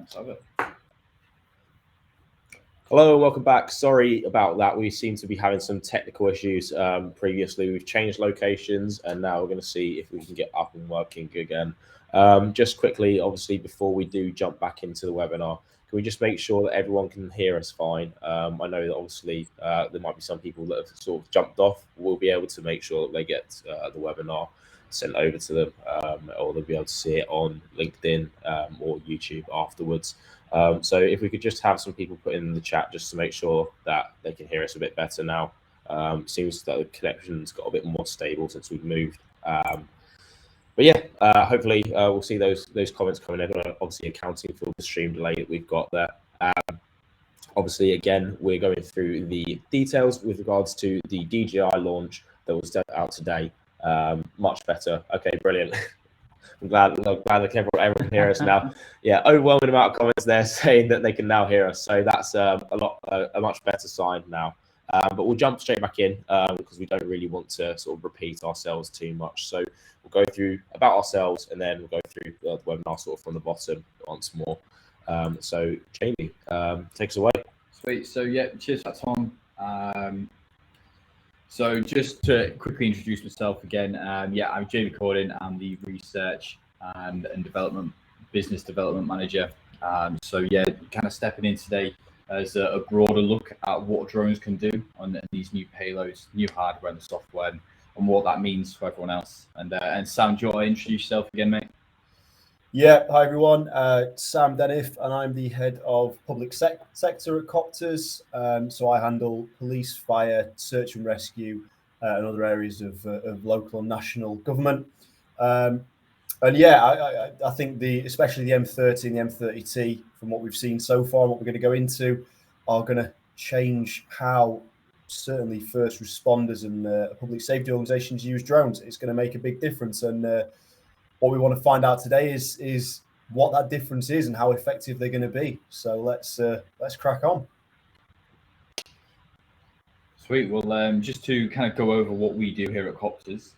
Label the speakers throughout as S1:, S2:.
S1: Let's have it.
S2: Hello, welcome back. Sorry about that. We seem to be having some technical issues previously. We've changed locations and now we're going to see if we can get up and working again. Just quickly, obviously, before we do jump back into the webinar, can we just make sure that everyone can hear us fine? I know that obviously there might be some people that have sort of jumped off. We'll be able to make sure that they get the webinar sent over to them, or they'll be able to see it on LinkedIn or YouTube afterwards. So if we could just have some people put in the chat just to make sure that they can hear us a bit better now. Seems that the connection's got a bit more stable since we've moved. But yeah, hopefully we'll see those comments coming in. Obviously accounting for the stream delay that we've got there. Obviously, again, we're going through the details with regards to the DJI launch that was out today. Much better. Okay, brilliant. I'm glad that everyone can hear us now. Yeah, overwhelming amount of comments there saying that they can now hear us. So that's a much better sign now. But we'll jump straight back in because we don't really want to sort of repeat ourselves too much. So we'll go through about ourselves and then we'll go through the webinar sort of from the bottom once more. So Jamie, take us away.
S1: Sweet. So yeah, cheers for that, Tom. So just to quickly introduce myself again, yeah, I'm Jamie Cordin. I'm the research and business development manager. So yeah, kind of stepping in today as a broader look at what drones can do on these new payloads, new hardware and the software, and what that means for everyone else. And Sam, do you want to introduce yourself again, mate?
S3: Yeah, hi everyone. Sam Denniff, and I'm the head of public sector at Coptrz. So I handle police, fire, search and rescue, and other areas of local and national government. And yeah, I think especially the M30 and the M30T, from what we've seen so far, what we're going to go into, are going to change how certainly first responders and public safety organisations use drones. It's going to make a big difference, and what we want to find out today is what that difference is and how effective they're going to be. So let's crack on.
S1: Sweet. Well, just to kind of go over what we do here at Coptrz,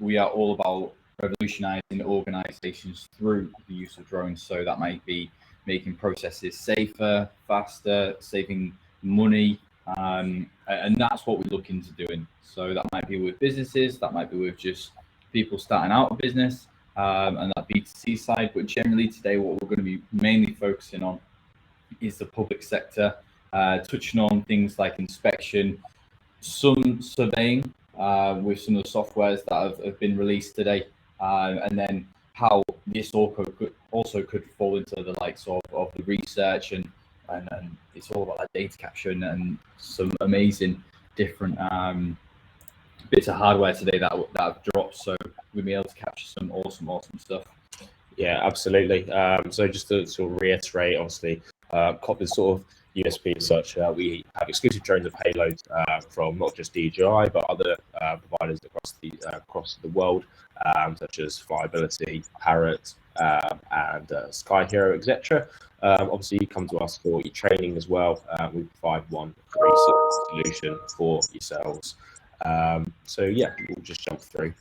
S1: we are all about revolutionising organisations through the use of drones. So that might be making processes safer, faster, saving money, and that's what we look into doing. So that might be with businesses, that might be with just people starting out a business, and that B2C side. But generally today, what we're going to be mainly focusing on is the public sector, touching on things like inspection, some surveying with some of the softwares that have been released today, and then how this also could fall into the likes of the research and it's all about that data capture and some amazing different bits of hardware today that have dropped, so we'll be able to capture some awesome stuff.
S2: Yeah, absolutely. So just to sort of reiterate, obviously, Coptrz sort of USP as such, we have exclusive drones and payloads from not just DJI but other providers across the world, such as Flyability, Parrot, and Sky Hero, etc. Obviously, you come to us for your training as well. We provide one free solution for yourselves. So yeah, we'll just jump through.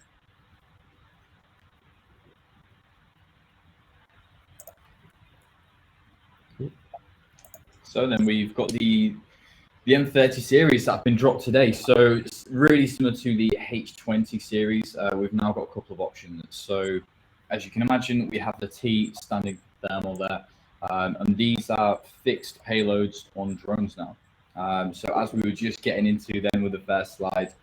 S1: So then we've got the M30 series that have been dropped today. So it's really similar to the H20 series. We've now got a couple of options. So as you can imagine, we have the T standing thermal there, and these are fixed payloads on drones now. So as we were just getting into then with the first slide,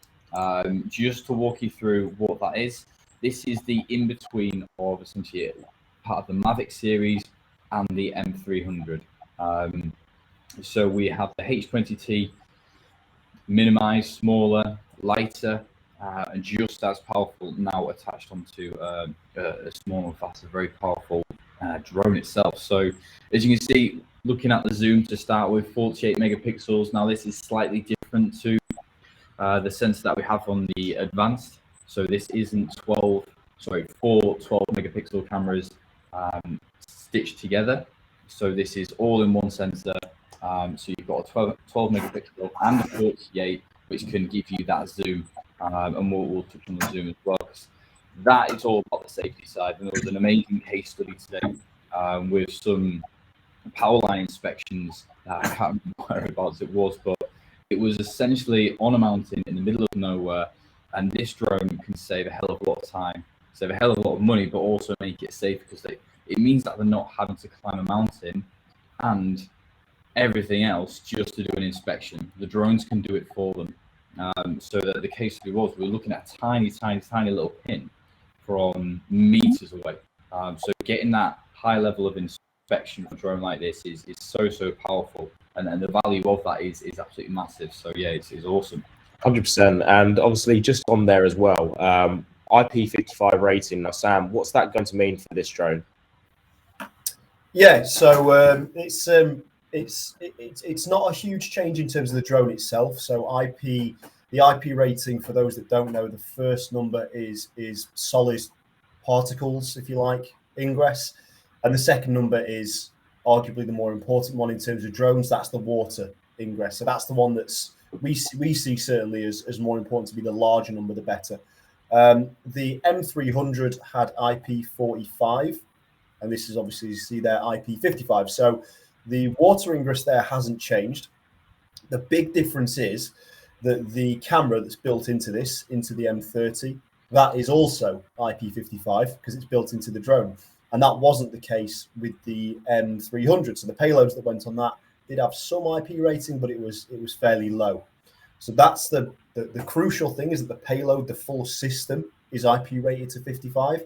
S1: just to walk you through what that is, this is the in-between of essentially part of the Mavic series and the M300. So we have the H20T, minimized, smaller, lighter, and just as powerful, now attached onto a smaller, faster, very powerful drone itself. So as you can see, looking at the zoom to start with, 48 megapixels. Now this is slightly different to the sensor that we have on the advanced. So this isn't four 12 megapixel cameras stitched together. So this is all in one sensor. So you've got a 12 megapixel and a 48, which can give you that zoom. And we'll touch on the zoom as well, because that is all about the safety side. And there was an amazing case study today with some power line inspections. I can't remember whereabouts it was, but it was essentially on a mountain in the middle of nowhere, and this drone can save a hell of a lot of time, save a hell of a lot of money, but also make it safe because it means that they're not having to climb a mountain and everything else just to do an inspection. The drones can do it for them. So that the case we were looking at a tiny little pin from meters away. So getting that high level of inspection from a drone like this is so powerful, and the value of that is absolutely massive. So yeah, it's awesome.
S2: 100%. And obviously, just on there as well, IP55 rating. Now, Sam, what's that going to mean for this drone?
S3: Yeah, so it's not a huge change in terms of the drone itself. So the IP rating, for those that don't know, the first number is solid particles, if you like, ingress, and the second number is arguably the more important one in terms of drones. That's the water ingress. So that's the one that's we see certainly as more important to be the larger number, the better. The M300 had IP45, and this is obviously, you see there, IP55. So the water ingress there hasn't changed. The big difference is that the camera that's built into the M30, that is also IP55 because it's built into the drone. And that wasn't the case with the M300. So the payloads that went on that did have some IP rating, but it was fairly low. So that's the crucial thing, is that the payload, the full system, is IP rated to 55.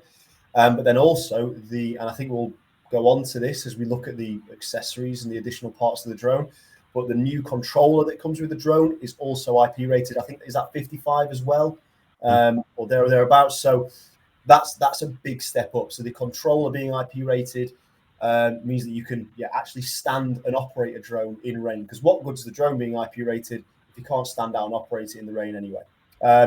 S3: But then also and I think we'll go on to this as we look at the accessories and the additional parts of the drone, but the new controller that comes with the drone is also IP rated. I think is that 55 as well, or there or thereabouts. So that's a big step up. So the controller being IP rated means that you can actually stand and operate a drone in rain. Because what good is the drone being IP rated if you can't stand out and operate it in the rain anyway?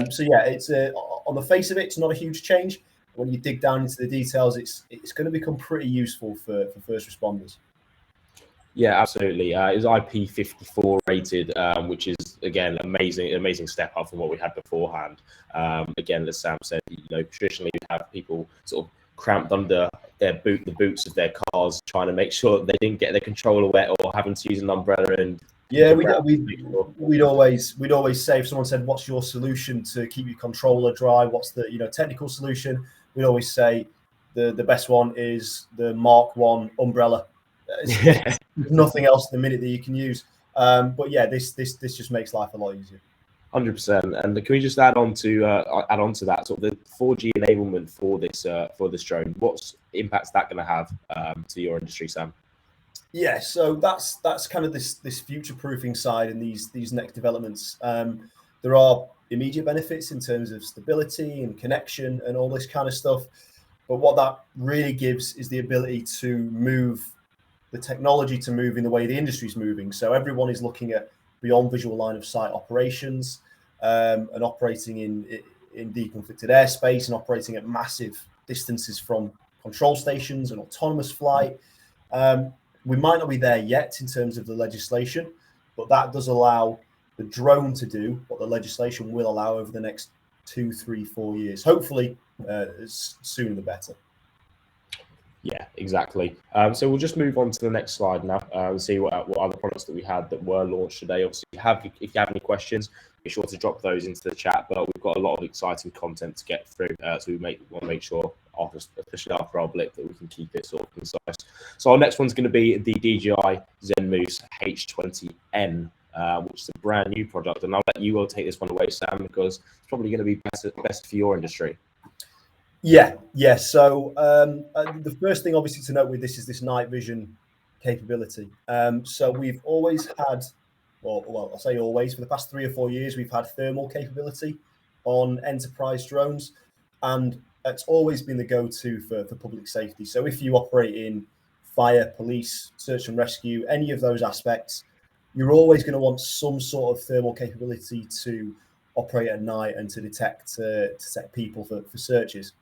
S3: So yeah, it's on the face of it, it's not a huge change. When you dig down into the details, it's going to become pretty useful for first responders.
S2: Yeah, absolutely. It's IP54 rated, which is, again, amazing step up from what we had beforehand. Again, as Sam said, traditionally we have people sort of cramped under the boots of their cars, trying to make sure they didn't get their controller wet, or having to use an umbrella. And
S3: yeah, we'd always say, if someone said, "What's your solution to keep your controller dry? What's the technical solution?" We'd always say the best one is the Mark 1 umbrella. There's nothing else at the minute that you can use. But yeah, this just makes life a lot easier.
S2: 100%. And can we just add on to that sort of the 4G enablement for this drone? What impact's that going to have to your industry, Sam?
S3: Yeah, so that's kind of this future proofing side and these next developments. There are immediate benefits in terms of stability and connection and all this kind of stuff. But what that really gives is the ability to move the technology to move in the way the industry's moving. So everyone is looking at beyond visual line of sight operations and operating in deconflicted airspace and operating at massive distances from control stations and autonomous flight. We might not be there yet in terms of the legislation, but that does allow the drone to do what the legislation will allow over the next 2, 3, 4 years. Hopefully, sooner the better.
S2: Yeah, exactly. So we'll just move on to the next slide now and see what other products that we had that were launched today. Obviously, if you have any questions, be sure to drop those into the chat. But we've got a lot of exciting content to get through, so we want to make sure, especially after our blip, that we can keep it sort of concise. So our next one's going to be the DJI Zenmuse H20N, which is a brand new product. And I'll let you all take this one away, Sam, because it's probably going to be best for your industry.
S3: Yeah. So the first thing, obviously, to note with this is this night vision capability. So we've always had, well, I'll say always, for the past 3 or 4 years, we've had thermal capability on enterprise drones, and it's always been the go-to for public safety. So if you operate in fire, police, search and rescue, any of those aspects, you're always going to want some sort of thermal capability to operate at night and to detect people for searches.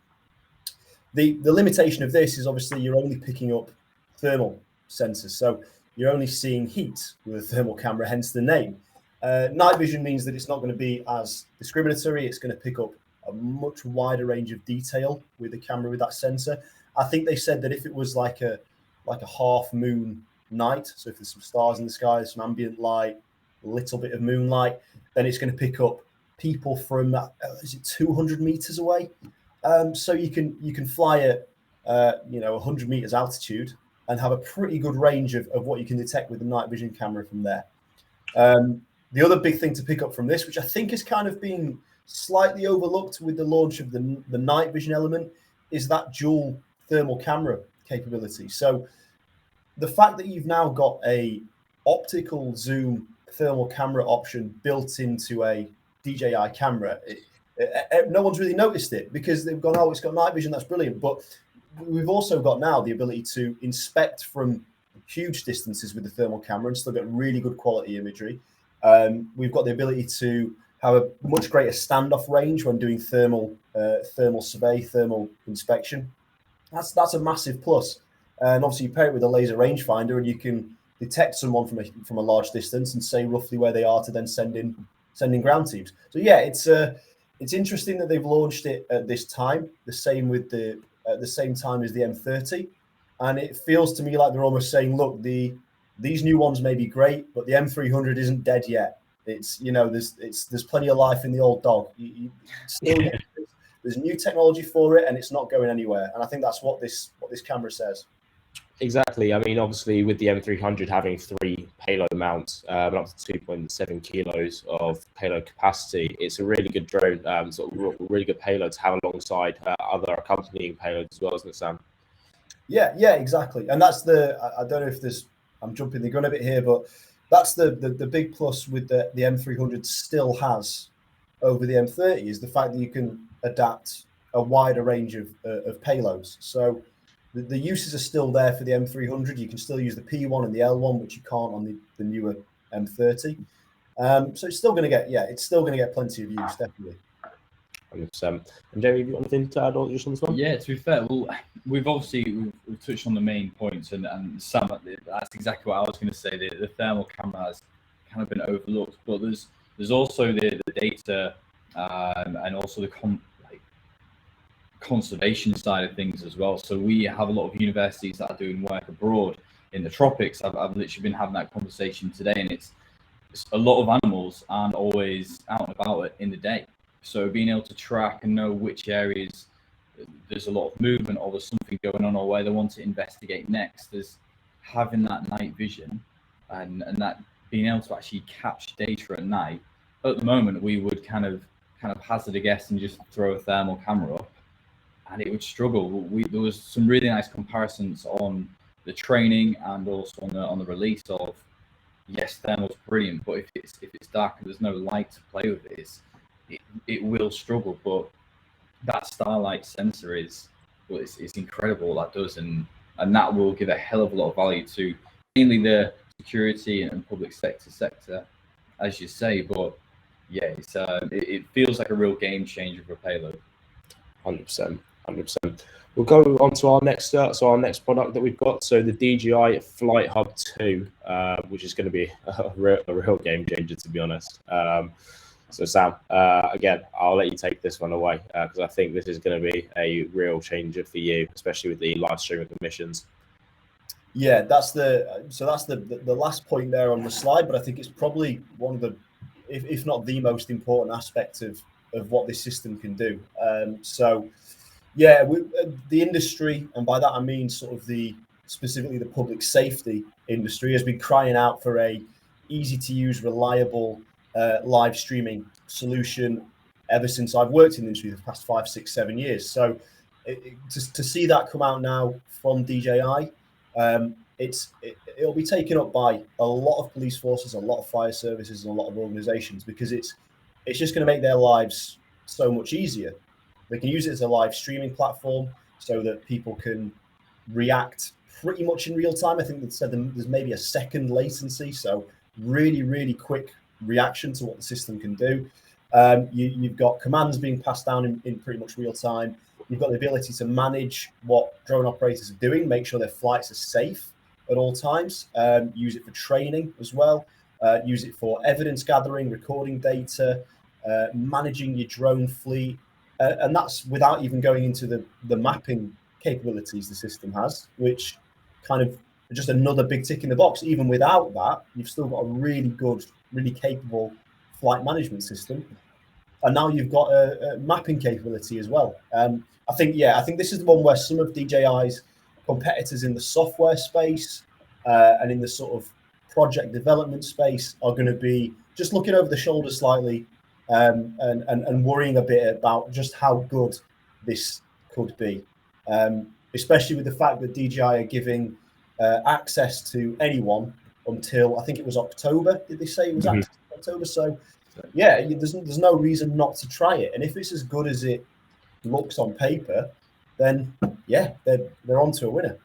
S3: The limitation of this is obviously you're only picking up thermal sensors, so you're only seeing heat with a thermal camera, hence the name. Night vision means that it's not going to be as discriminatory. It's going to pick up a much wider range of detail with the camera with that sensor. I think they said that if it was like a half moon night. So if there's some stars in the sky, some ambient light, a little bit of moonlight, then it's going to pick up people from is it 200 meters away? So you can fly at 100 meters altitude and have a pretty good range of what you can detect with the night vision camera from there. The other big thing to pick up from this, which I think is kind of being slightly overlooked with the launch of the night vision element, is that dual thermal camera capability. So the fact that you've now got a optical zoom thermal camera option built into a DJI camera, no one's really noticed it because they've gone, oh, it's got night vision, that's brilliant. But we've also got now the ability to inspect from huge distances with the thermal camera and still get really good quality imagery. We've got the ability to have a much greater standoff range when doing thermal survey, thermal inspection. That's a massive plus. And obviously you pair it with a laser rangefinder and you can detect someone from a large distance and say roughly where they are to then send in ground teams. So yeah, it's interesting that they've launched it at this time, the same at the same time as the M30. And it feels to me like they're almost saying, look, these new ones may be great, but the M300 isn't dead yet. It's, there's plenty of life in the old dog. There's new technology for it, and it's not going anywhere. And I think that's what this camera says.
S2: Exactly. I mean, obviously, with the M300 having 3 payload mounts, but up to 2.7 kilos of payload capacity, it's a really good drone, really good payload to have alongside other accompanying payloads as well, isn't it, Sam?
S3: Yeah, exactly. And that's I don't know if I'm jumping the gun a bit here, but that's the big plus with the M300 still has over the M30 is the fact that you can adapt a wider range of payloads. So the uses are still there for the M300. You can still use the P1 and the L1, which you can't on the newer M30. So it's still going to get plenty of use, definitely.
S2: 100%. And Jamie, have you got anything to add just on this one?
S1: Yeah, to be fair, well, we've touched on the main points, and Sam, that's exactly what I was going to say. The thermal camera has kind of been overlooked, but there's also the data and also the conservation side of things as well. So we have a lot of universities that are doing work abroad in the tropics. I've literally been having that conversation today, and it's a lot of animals aren't always out and about it in the day. So being able to track and know which areas there's a lot of movement or there's something going on or where they want to investigate next, there's having that night vision and that being able to actually catch data at night. At the moment, we would kind of hazard a guess and just throw a thermal camera up, and it would struggle. There was some really nice comparisons on the training and also on the release of, yes, thermal's brilliant, but if it's dark and there's no light to play with it will struggle. But that starlight sensor it's incredible what that does, and that will give a hell of a lot of value to mainly the security and public sector, as you say. But yeah, it feels like a real game changer for payload.
S2: 100%. We'll go on to our next product that we've got. So the DJI Flighthub 2, which is going to be a real game changer, to be honest. So Sam, again, I'll let you take this one away because I think this is going to be a real changer for you, especially with the live streaming missions.
S3: Yeah, that's the last point there on the slide, but I think it's probably one of the, if not the most important aspect of what this system can do. The industry, and by that I mean sort of specifically the public safety industry, has been crying out for a easy to use, reliable live streaming solution ever since I've worked in the industry the past 5, 6, 7 years. So to see that come out now from DJI, it'll be taken up by a lot of police forces, a lot of fire services, and a lot of organizations, because it's just going to make their lives so much easier. They can use it as a live streaming platform so that people can react pretty much in real time. I think they said there's maybe a second latency, so really, really quick reaction to what the system can do. You've got commands being passed down in pretty much real time. You've got the ability to manage what drone operators are doing, make sure their flights are safe at all times. Use it for training as well. Use it for evidence gathering, recording data, managing your drone fleet. And that's without even going into the mapping capabilities the system has, which kind of just another big tick in the box. Even without that, you've still got a really good, really capable flight management system. And now you've got a mapping capability as well. I think this is the one where some of DJI's competitors in the software space and in the sort of project development space are going to be just looking over the shoulder slightly and worrying a bit about just how good this could be, especially with the fact that DJI are giving access to anyone until I think it was October. Did they say it was October? So yeah, there's no reason not to try it. And if it's as good as it looks on paper, then yeah, they're on to a winner.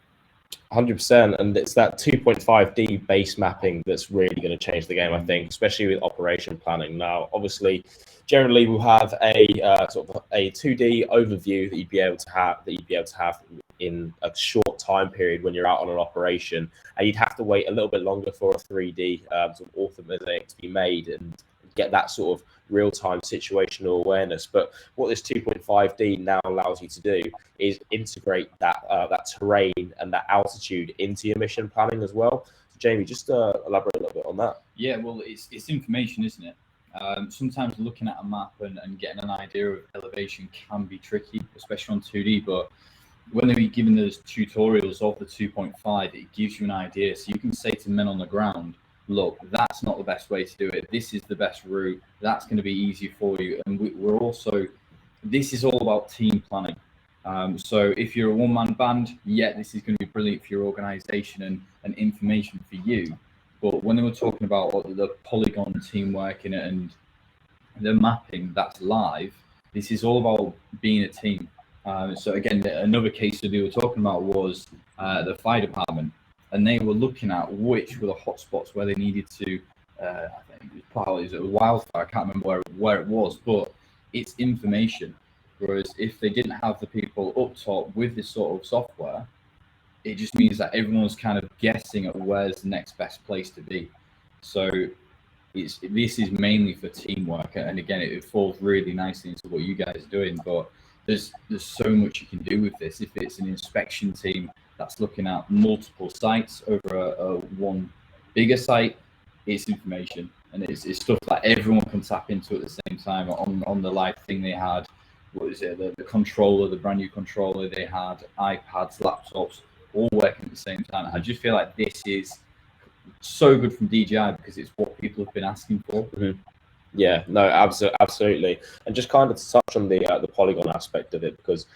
S2: 100%, and it's that 2.5D base mapping that's really going to change the game, I think, especially with operation planning. Now, obviously, generally we'll have a sort of a 2D overview that you'd be able to have in a short time period when you're out on an operation, and you'd have to wait a little bit longer for a 3D sort of automation to be made and get that sort of real-time situational awareness. But what this 2.5D now allows you to do is integrate that that terrain and that altitude into your mission planning as well. So Jamie, just elaborate a little bit on that.
S1: Yeah, well, it's information, isn't it? Sometimes looking at a map and getting an idea of elevation can be tricky, especially on 2D, but when they're giving those tutorials of the 2.5, it gives you an idea. So you can say to men on the ground, look, that's not the best way to do it. This is the best route. That's going to be easier for you. And we're also, this is all about team planning. So if you're a one-man band, yeah, this is going to be brilliant for your organization and information for you. But when they were talking about the polygon teamwork and the mapping that's live, this is all about being a team. So again, another case that they were talking about was the fire department. And they were looking at which were the hotspots where they needed to, I think it was a wildfire, I can't remember where it was, but it's information. Whereas if they didn't have the people up top with this sort of software, it just means that everyone's kind of guessing at where's the next best place to be. So this is mainly for teamwork. And again, it falls really nicely into what you guys are doing, but there's so much you can do with this. If it's an inspection team that's looking at multiple sites over a one bigger site, it's information, and it's stuff that everyone can tap into at the same time. On the live thing they had, what is it, the controller, the brand new controller, they had iPads, laptops, all working at the same time. I just feel like this is so good from DJI because it's what people have been asking for.
S2: Mm-hmm. Yeah, no, absolutely. And just kind of to touch on the polygon aspect of it, because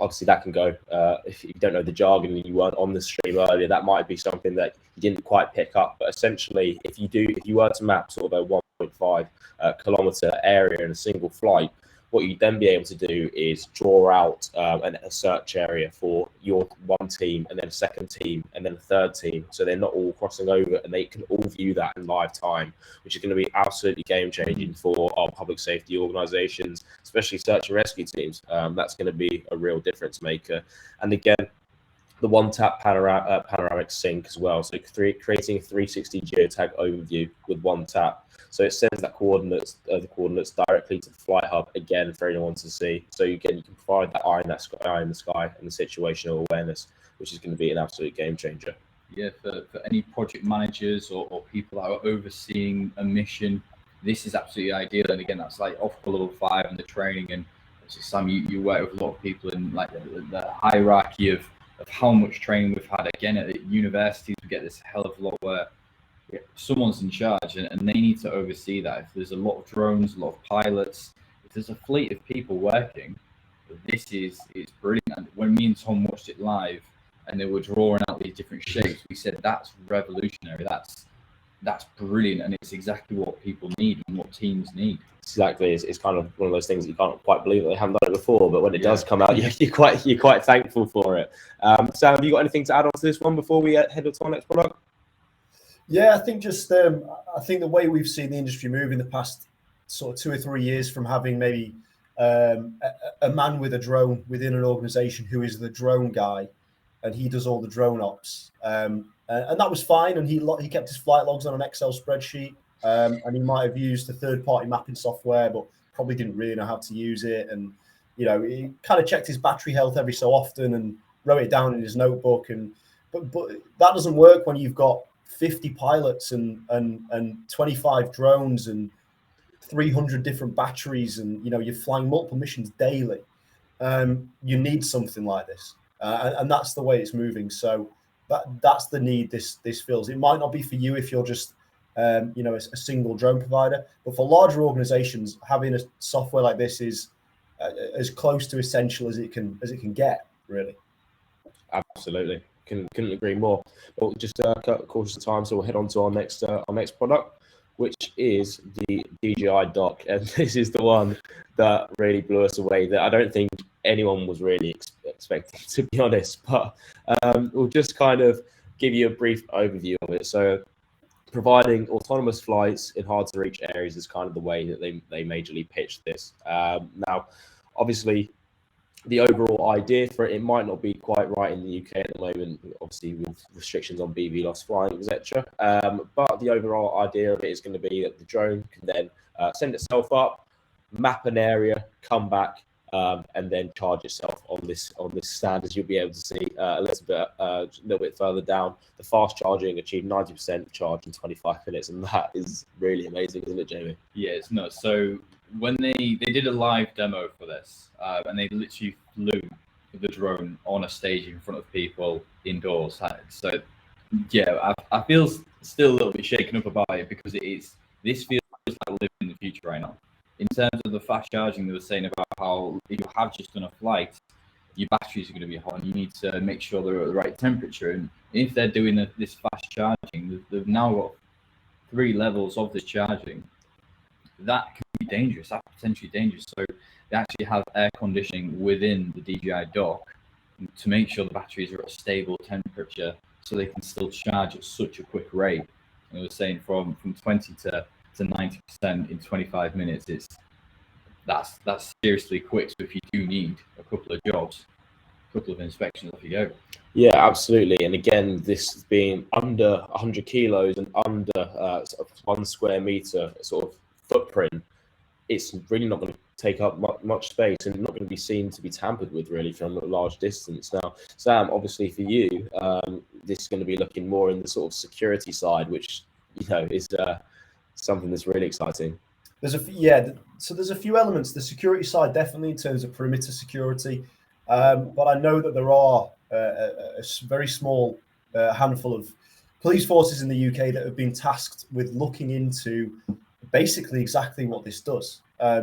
S2: obviously that can go, if you don't know the jargon and you weren't on the stream earlier, that might be something that you didn't quite pick up. But essentially, if you were to map sort of a 1.5 kilometer area in a single flight, what you'd then be able to do is draw out a search area for your one team, and then a second team, and then a third team. So they're not all crossing over, and they can all view that in live time, which is going to be absolutely game changing for our public safety organizations, especially search and rescue teams. That's going to be a real difference maker. And again, the one-tap panoramic sync as well. So creating a 360 geotag overview with one tap. So it sends that the coordinates directly to the Flighthub again for anyone to see. So again, you can provide that eye in the sky and the situational awareness, which is going to be an absolute game changer.
S1: Yeah, for any project managers or people that are overseeing a mission, this is absolutely ideal. And again, that's like off the level 5 and the training. And Sam, you work with a lot of people in like the hierarchy of how much training we've had. Again, at universities, we get this hell of a lot where someone's in charge and they need to oversee that. If there's a lot of drones, a lot of pilots, if there's a fleet of people working, it's brilliant. And when me and Tom watched it live and they were drawing out these different shapes, we said that's revolutionary, that's brilliant, and it's exactly what people need and what teams need.
S2: Exactly, it's kind of one of those things that you can't quite believe that they haven't done it before, but when it does come out, you're quite thankful for it. Sam, have you got anything to add on to this one before we head on to our next product?
S3: Yeah, I think just I think the way we've seen the industry move in the past sort of 2 or 3 years, from having maybe a man with a drone within an organization who is the drone guy, and he does all the drone ops, and that was fine. And he kept his flight logs on an Excel spreadsheet, and he might have used a third-party mapping software, but probably didn't really know how to use it. And he kind of checked his battery health every so often and wrote it down in his notebook. but that doesn't work when you've got 50 pilots and 25 drones and 300 different batteries, and you're flying multiple missions daily. You need something like this, and that's the way it's moving. So that's the need this fills. It might not be for you if you're just a single drone provider, but for larger organizations, having a software like this is as close to essential as it can get, really.
S2: Absolutely, couldn't agree more. Well, just cut course of time, so we'll head on to our next product, which is the DJI Dock, and this is the one that really blew us away, that I don't think anyone was really expecting, to be honest. But we'll just kind of give you a brief overview of it. So, providing autonomous flights in hard-to-reach areas is kind of the way that they majorly pitch this. Now, obviously, the overall idea for it might not be quite right in the UK at the moment, obviously with restrictions on BVLOS flying, etc. But the overall idea of it is going to be that the drone can then send itself up, map an area, come back, and then charge itself on this stand, as you'll be able to see a little bit further down. The fast charging achieved 90% charge in 25 minutes, and that is really amazing, isn't it, Jamie?
S1: Yeah, it's nuts. So when they did a live demo for this, and they literally flew the drone on a stage in front of people indoors. So yeah, I feel still a little bit shaken up about it, because this feels like living in the future right now. In terms of the fast charging, they were saying about how if you have just done a flight, your batteries are going to be hot, and you need to make sure they're at the right temperature. And if they're doing this fast charging, they've now got 3 levels of this charging. That can be dangerous, that's potentially dangerous. So they actually have air conditioning within the DJI Dock to make sure the batteries are at a stable temperature, so they can still charge at such a quick rate. And they were saying from 20 to 90% in 25 minutes. That's seriously quick. So if you do need a couple of jobs, a couple of inspections, off you go.
S2: Yeah, absolutely. And again, this being under 100 kilos and under 1 square meter sort of footprint, it's really not going to take up much space, and not going to be seen to be tampered with really from a large distance. Now, Sam, obviously for you, this is going to be looking more in the sort of security side, which is something that's really exciting.
S3: There's a few elements. The security side, definitely, in terms of perimeter security, but I know that there are a very small handful of police forces in the UK that have been tasked with looking into basically exactly what this does.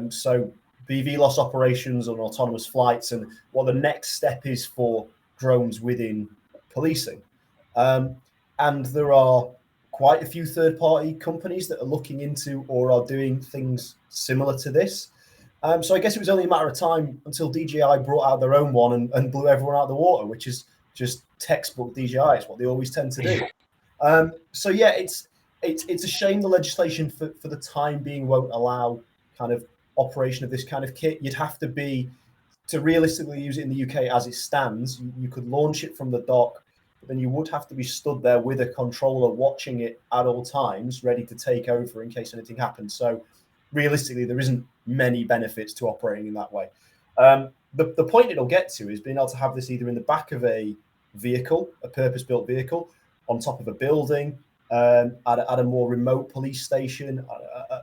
S3: So BVLOS operations on autonomous flights, and what the next step is for drones within policing. And there are quite a few third-party companies that are looking into or are doing things similar to this. So I guess it was only a matter of time until DJI brought out their own one and blew everyone out of the water, which is just textbook DJI. It's what they always tend to do. So yeah, it's a shame the legislation for the time being won't allow kind of operation of this kind of kit. You'd have to realistically use it in the UK as it stands. You could launch it from the dock, but then you would have to be stood there with a controller watching it at all times, ready to take over in case anything happens. So realistically, there isn't many benefits to operating in that way. The point it'll get to is being able to have this either in the back of a vehicle, a purpose-built vehicle, on top of a building, at a more remote police station,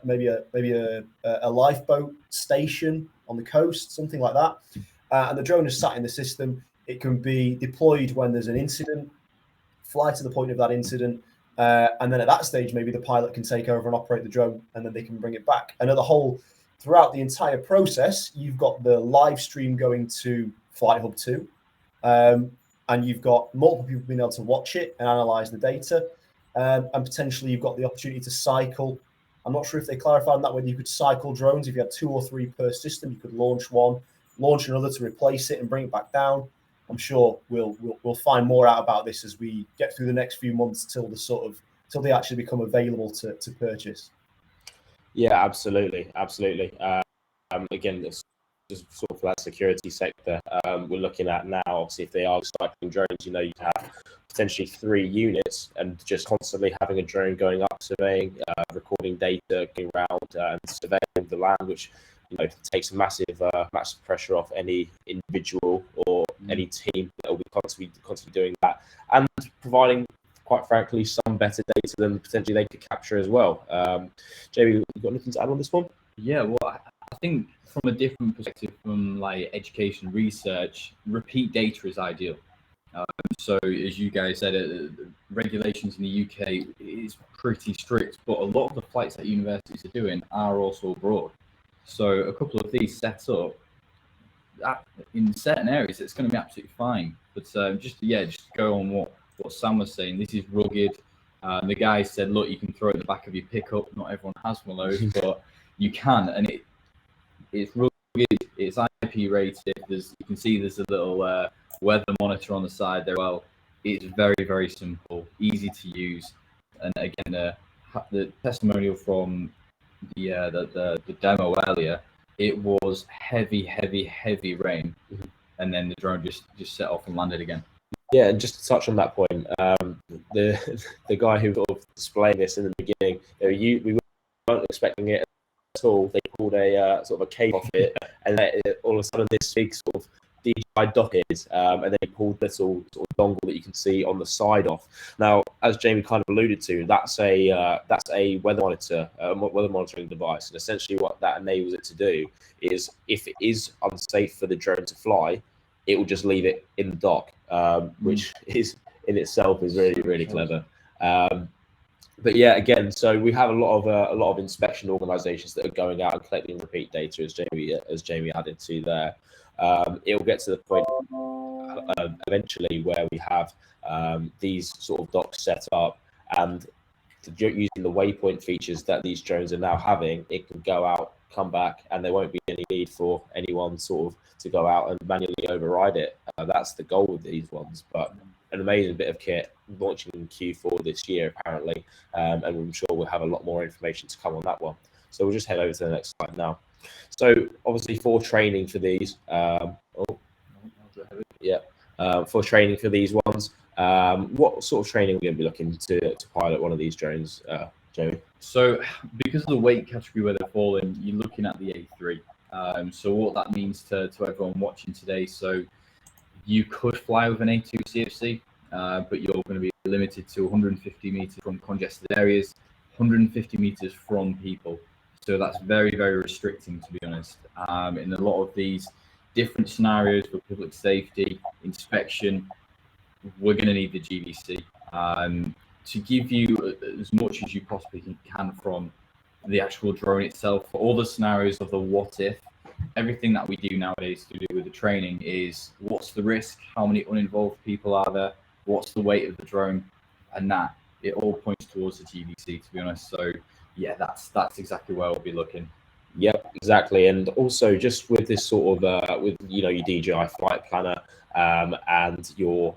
S3: maybe a lifeboat station on the coast, something like that. And the drone is sat in the system. It can be deployed when there's an incident, fly to the point of that incident, and then at that stage, maybe the pilot can take over and operate the drone, and then they can bring it back. And throughout the entire process, you've got the live stream going to Flighthub 2, and you've got multiple people being able to watch it and analyze the data, and potentially you've got the opportunity to cycle. I'm not sure if they clarified on that whether you could cycle drones. If you had 2 or 3 per system, you could launch one, launch another to replace it and bring it back down. I'm sure we'll find more out about this as we get through the next few months till they actually become available to purchase.
S2: Yeah, absolutely. Again, this just sort of that security sector we're looking at now. Obviously, if they are cycling drones, you have potentially 3 units, and just constantly having a drone going up, surveying, recording data, going around and surveying the land, which takes massive pressure off any individual or any team that will be constantly doing that, and providing, quite frankly, some better data than potentially they could capture as well. Jamie, you got anything to add on this one?
S1: Yeah, well, I think from a different perspective, from like education research, repeat data is ideal. So as you guys said, regulations in the UK is pretty strict, but a lot of the flights that universities are doing are also abroad. So a couple of these set up in certain areas, it's going to be absolutely fine. But just go on what Sam was saying. This is rugged. The guy said, look, you can throw it at the back of your pickup. Not everyone has one of those, but you can, and it's rugged. It's IP rated. You can see there's a little weather monitor on the side there. Well, it's very, very simple, easy to use, and again, the testimonial from the demo earlier, it was heavy rain, and then the drone just set off and landed again.
S2: Yeah, and just to touch on that point, the guy who sort of displayed this in the beginning, we weren't expecting it at all. They pulled a sort of a cable off it, and all of a sudden this big sort of DJI Dock is, and then he pulled this all sort of dongle that you can see on the side off. Now, as Jamie kind of alluded to, that's a weather monitor, weather monitoring device, and essentially what that enables it to do is, if it is unsafe for the drone to fly, it will just leave it in the dock, which is in itself is really, really clever. But yeah, again, so we have a lot of inspection organisations that are going out and collecting repeat data, as Jamie added to there. It will get to the point eventually where we have these sort of docks set up, and using the waypoint features that these drones are now having, it can go out, come back, and there won't be any need for anyone sort of to go out and manually override it. That's the goal with these ones. But an amazing bit of kit launching in Q4 this year, apparently, and I'm sure we'll have a lot more information to come on that one. So we'll just head over to the next slide now. So obviously for training for these, for training for these ones, what sort of training are we going to be looking to pilot one of these drones, Jamie?
S1: So because of the weight category where they're falling, you're looking at the A3. So what that means to everyone watching today, so you could fly with an A2 CFC, but you're going to be limited to 150 meters from congested areas, 150 meters from people. So that's very, very restricting, to be honest. In a lot of these different scenarios for public safety, inspection, we're going to need the GVC to give you as much as you possibly can from the actual drone itself. For all the scenarios of the what if, everything that we do nowadays to do with the training is what's the risk, how many uninvolved people are there, what's the weight of the drone, and that it all points towards the GVC, to be honest. So yeah, that's exactly where we'll be looking.
S2: Yep, exactly. And also just with this sort of with your DJI Flight Planner and your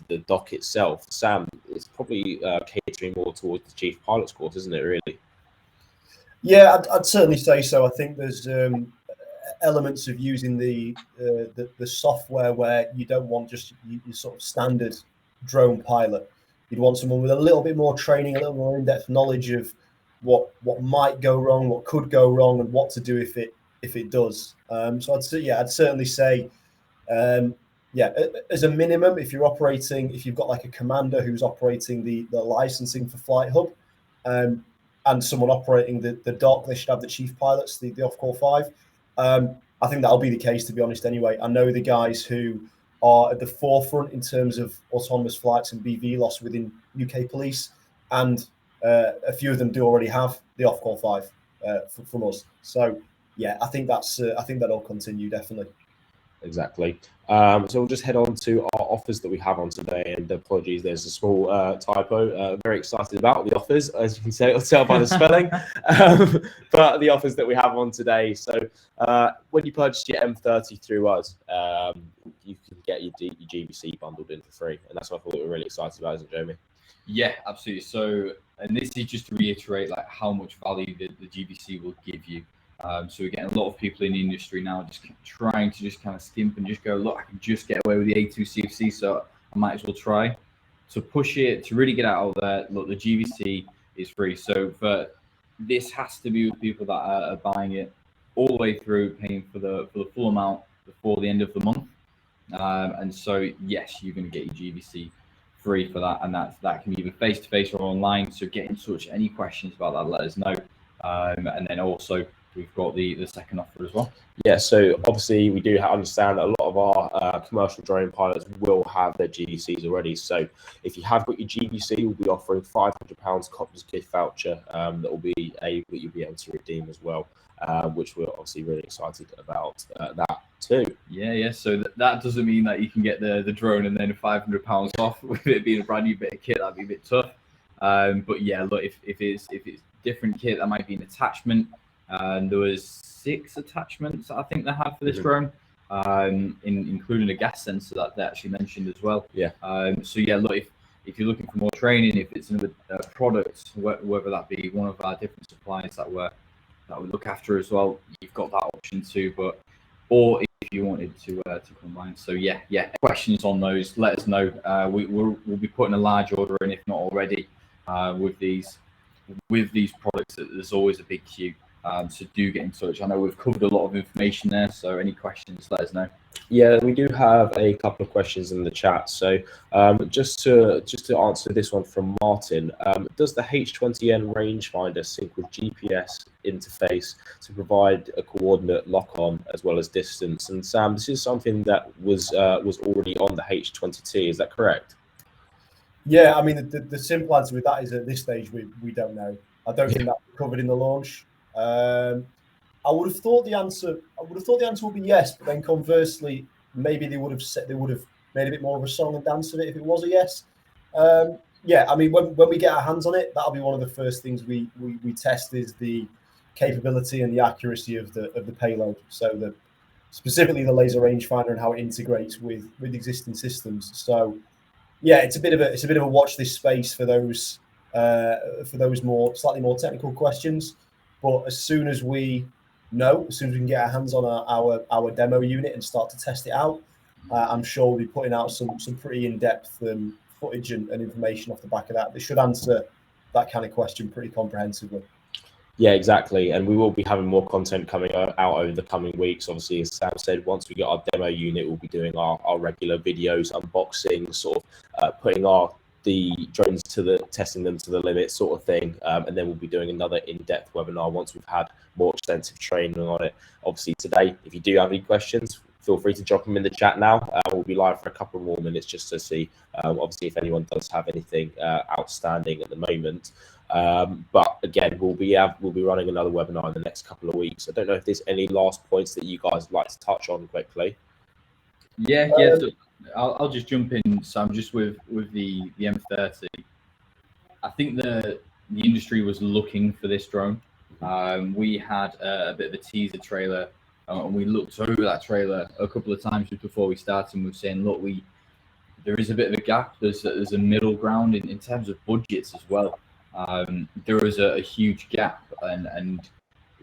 S2: the dock itself, Sam, it's probably catering more towards the Chief Pilot's course, isn't it? Really?
S3: Yeah, I'd certainly say so. I think there's elements of using the software where you don't want just your sort of standard drone pilot. You'd want someone with a little bit more training, a little more in-depth knowledge of what might go wrong, what could go wrong, and what to do if it does. So I'd certainly say, as a minimum, if you've got like a commander who's operating the licensing for Flighthub, and someone operating the dock, they should have the chief pilots, the off-call 5. I think that'll be the case, to be honest. Anyway, I know the guys who are at the forefront in terms of autonomous flights and BV loss within UK police, and a few of them do already have the off-call 5 from us. So yeah, I think that'll continue, definitely.
S2: Exactly. So we'll just head on to our offers that we have on today. And apologies, there's a small typo. Very excited about the offers, as you can tell by the spelling. But the offers that we have on today. So when you purchase your M30 through us, you can get your GVC bundled in for free. And that's what I thought we were really excited about, isn't it, Jamie?
S1: Yeah, absolutely. So, and this is just to reiterate like how much value the GVC will give you. So we're getting a lot of people in the industry now just trying to just kind of skimp and just go, look, I can just get away with the A2 CFC, so I might as well try. To push it, to really get out there, look, the GVC is free. So this has to be with people that are buying it all the way through, paying for the full amount before the end of the month. And so yes, you're going to get your GVC free for that, and that can be either face to face or online. So get in touch. Any questions about that, let us know. And then also we've got the second offer as well.
S2: Yeah, so obviously we do understand that a lot of our commercial drone pilots will have their GVCs already. So if you have got your GVC, we'll be offering £500 Coptrz gift voucher that you'll be able to redeem as well, which we're obviously really excited about that too.
S1: Yeah. So that doesn't mean that you can get the drone and then £500 off with it being a brand new bit of kit. That'd be a bit tough. But yeah, look, if it's different kit, that might be an attachment. And there was 6 attachments I think they had for this drone, including a gas sensor that they actually mentioned as well.
S2: Yeah.
S1: So yeah, look, if you're looking for more training, if it's another product, whether that be one of our different suppliers that we look after as well, you've got that option too. Or if you wanted to combine. So yeah. Questions on those? Let us know. We'll be putting a large order in, if not already, with these products. There's always a big queue. So do get in touch. I know we've covered a lot of information there, so any questions, let us know.
S2: Yeah, we do have a couple of questions in the chat. So just to answer this one from Martin, does the H20N rangefinder sync with GPS interface to provide a coordinate lock-on as well as distance? And Sam, this is something that was already on the H20T. Is that correct?
S3: Yeah, I mean the simple answer with that is at this stage we don't know. I don't think that's covered in the launch. I would have thought the answer would be yes, but then conversely, maybe they would have made a bit more of a song and dance of it if it was a yes. Yeah, I mean when we get our hands on it, that'll be one of the first things we test is the capability and the accuracy of the payload. So specifically the laser rangefinder and how it integrates with existing systems. So yeah, it's a bit of a watch this space for those slightly more technical questions. But as soon as we can get our hands on our demo unit and start to test it out, I'm sure we'll be putting out some pretty in-depth footage and information off the back of that. They should answer that kind of question pretty comprehensively.
S2: Yeah, exactly. And we will be having more content coming out over the coming weeks. Obviously, as Sam said, once we get our demo unit, we'll be doing our regular videos, unboxing, sort of putting the drones testing them to the limit sort of thing, and then we'll be doing another in-depth webinar once we've had more extensive training on it. Obviously today, if you do have any questions, feel free to drop them in the chat now. We'll be live for a couple more minutes just to see obviously if anyone does have anything outstanding at the moment. But again, we'll be running another webinar in the next couple of weeks. I don't know if there's any last points that you guys would like to touch on quickly.
S1: Yeah. I'll just jump in, Sam, just with the M30. I think the industry was looking for this drone. We had a bit of a teaser trailer, and we looked over that trailer a couple of times just before we started, and we were saying, look, there is a bit of a gap. There's a middle ground in terms of budgets as well. There is a huge gap, and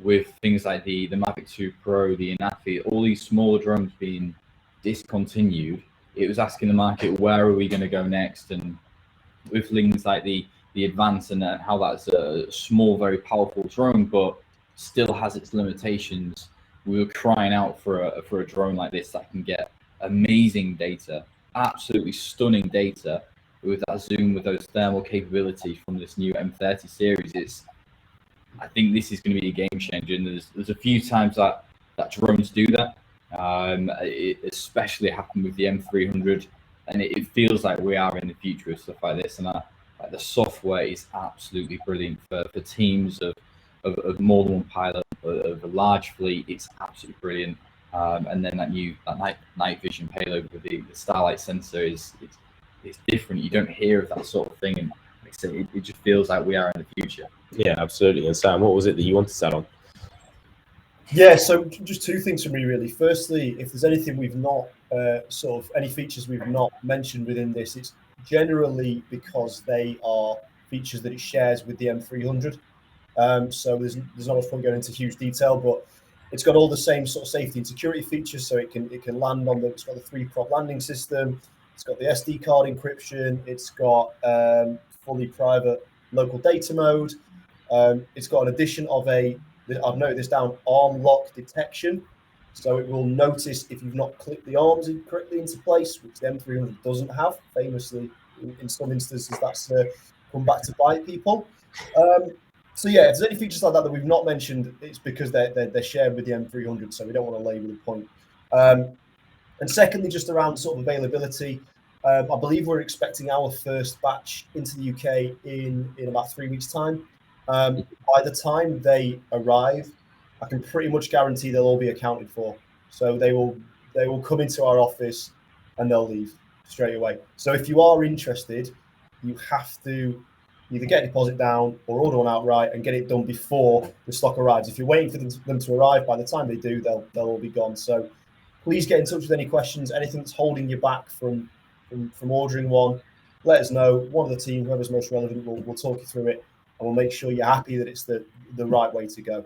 S1: with things like the Mavic 2 Pro, the Inafi, all these smaller drones being discontinued, it was asking the market, where are we going to go next? And with things like the Advance and how that's a small, very powerful drone, but still has its limitations, we were crying out for a drone like this that can get amazing data, absolutely stunning data, with that zoom, with those thermal capabilities from this new M30 series. I think this is going to be a game changer, and there's a few times that drones do that. It especially happened with the M300, and it feels like we are in the future of stuff like this. And the software is absolutely brilliant for teams of more than one pilot, of a large fleet. It's absolutely brilliant. And then that night vision payload with the Starlight sensor it's different. You don't hear of that sort of thing, and like I said, it just feels like we are in the future.
S2: Yeah, absolutely. And Sam, what was it that you wanted to add on?
S3: Yeah, so just two things for me really. Firstly, if there's anything we've not any features we've not mentioned within this, it's generally because they are features that it shares with the M300. So there's not much point going into huge detail, but it's got all the same sort of safety and security features. So it can land on it's got the 3-prop landing system. It's got the SD card encryption. It's got fully private local data mode. It's got an addition of the I've noted this down, arm lock detection. So it will notice if you've not clipped the arms correctly into place, which the M300 doesn't have. Famously, in some instances, that's come back to bite people. So yeah, if there's any features like that that we've not mentioned, it's because they're shared with the M300, so we don't want to label the point. And secondly, just around sort of availability, I believe we're expecting our first batch into the UK in about 3 weeks' time. By the time they arrive, I can pretty much guarantee they'll all be accounted for. So they will come into our office and they'll leave straight away. So if you are interested, you have to either get a deposit down or order one outright and get it done before the stock arrives. If you're waiting for them to arrive, by the time they do, they'll all be gone. So please get in touch with any questions, anything that's holding you back from ordering one. Let us know. One of the team, whoever's most relevant, will talk you through it, and we'll make sure you're happy that it's the right way to go.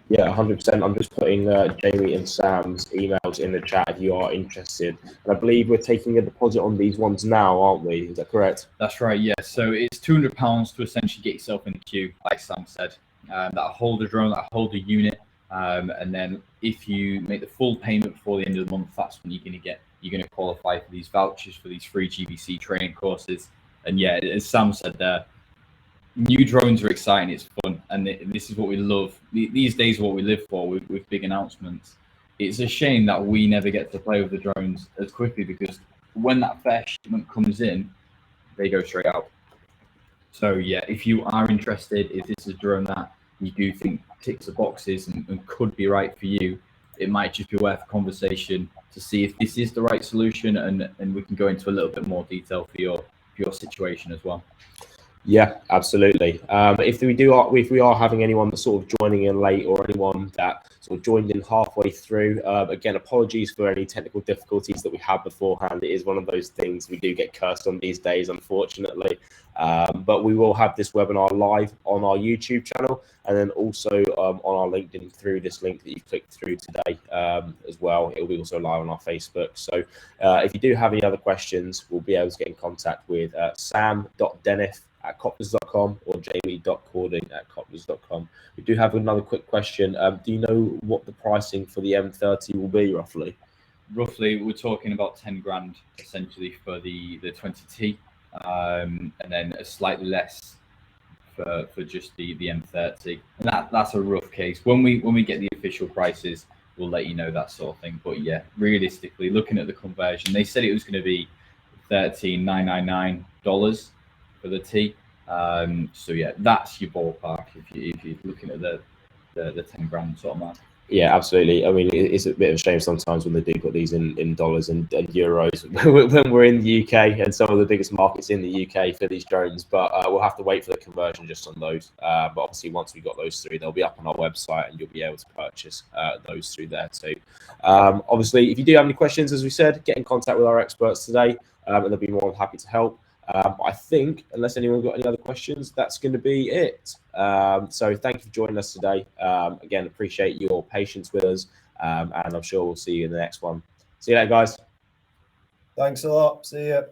S2: Yeah, 100%. I'm just putting Jamie and Sam's emails in the chat if you are interested. And I believe we're taking a deposit on these ones now, aren't we? Is that correct?
S1: That's right, yeah. So it's £200 to essentially get yourself in the queue, like Sam said. That'll hold the drone, that'll hold the unit. And then if you make the full payment before the end of the month, that's when you're going to qualify for these vouchers for these free GBC training courses. And yeah, as Sam said there, new drones are exciting, it's fun, and this is what we love. These days are what we live for with big announcements. It's a shame that we never get to play with the drones as quickly, because when that first shipment comes in, they go straight out. So yeah, if you are interested, if this is a drone that you do think ticks the boxes and could be right for you, it might just be worth a conversation to see if this is the right solution, and we can go into a little bit more detail for your situation as well.
S2: Yeah, absolutely. If we are having anyone that's sort of joining in late, or anyone that sort of joined in halfway through, again, apologies for any technical difficulties that we had beforehand. It is one of those things we do get cursed on these days, unfortunately. But we will have this webinar live on our YouTube channel, and then also on our LinkedIn through this link that you clicked through today as well. It will be also live on our Facebook. So if you do have any other questions, we'll be able to get in contact with sam.denif@coptrz.com or jamie.cording@coptrz.com. We do have another quick question. Do you know what the pricing for the M30 will be roughly?
S1: Roughly, we're talking about 10 grand essentially for the 20T, and then a slightly less for just the M30. And that's a rough case. When we get the official prices, we'll let you know that sort of thing. But yeah, realistically, looking at the conversion, they said it was going to be $13,999 for the T. So yeah, that's your ballpark if you're looking at the 10 grand sort of mark.
S2: Yeah, absolutely. I mean, it's a bit of a shame sometimes when they do put these in dollars and euros when we're in the UK and some of the biggest markets in the UK for these drones. But we'll have to wait for the conversion just on those. But obviously, once we got those through, they'll be up on our website and you'll be able to purchase those through there too. Obviously, if you do have any questions, as we said, get in contact with our experts today, and they'll be more than happy to help. I think, unless anyone's got any other questions, that's going to be it. So thank you for joining us today. Again, appreciate your patience with us, and I'm sure we'll see you in the next one. See you later, guys.
S3: Thanks a lot. See ya.